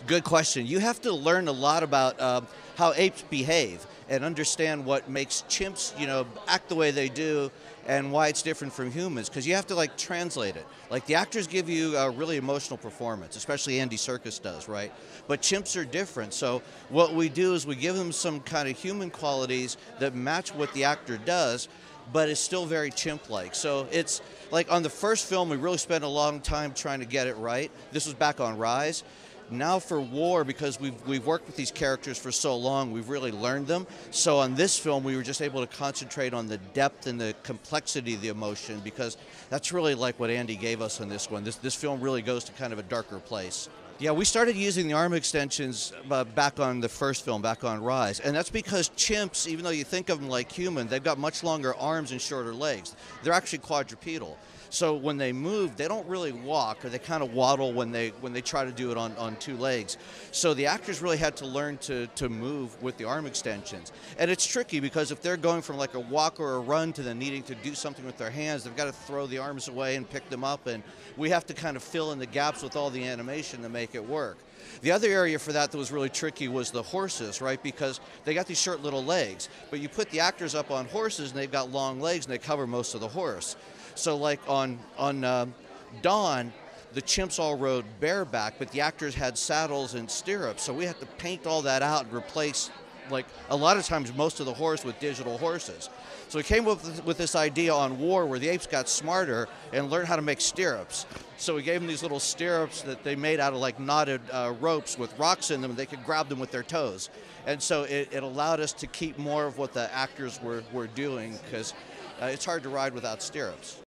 Good question. You have to learn a lot about how apes behave and understand what makes chimps, act the way they do and why it's different from humans. Because you have to like translate it. Like the actors give you a really emotional performance, especially Andy Serkis does, right? But chimps are different. So what we do is we give them some kind of human qualities that match what the actor does, but it's still very chimp-like. So it's like on the first film, we really spent a long time trying to get it right. This was back on Rise. Now for War, because we've worked with these characters for so long, we've really learned them. So on this film, we were just able to concentrate on the depth and the complexity of the emotion, because that's really like what Andy gave us on this one. This film really goes to kind of a darker place. Yeah, we started using the arm extensions back on the first film, back on Rise. And that's because chimps, even though you think of them like human, they've got much longer arms and shorter legs. They're actually quadrupedal. So when they move, they don't really walk, or they kind of waddle when they try to do it on two legs. So the actors really had to learn to move with the arm extensions. And it's tricky because if they're going from like a walk or a run to then needing to do something with their hands, they've got to throw the arms away and pick them up, and we have to kind of fill in the gaps with all the animation to make it work. The other area for that was really tricky was the horses, right? Because they got these short little legs, but you put the actors up on horses and they've got long legs and they cover most of the horse. So like on Dawn, the chimps all rode bareback, but the actors had saddles and stirrups. So we had to paint all that out and replace, like a lot of times, most of the horse with digital horses. So we came up with this idea on War where the apes got smarter and learned how to make stirrups. So we gave them these little stirrups that they made out of like knotted ropes with rocks in them, and they could grab them with their toes. And so it allowed us to keep more of what the actors were doing, because it's hard to ride without stirrups.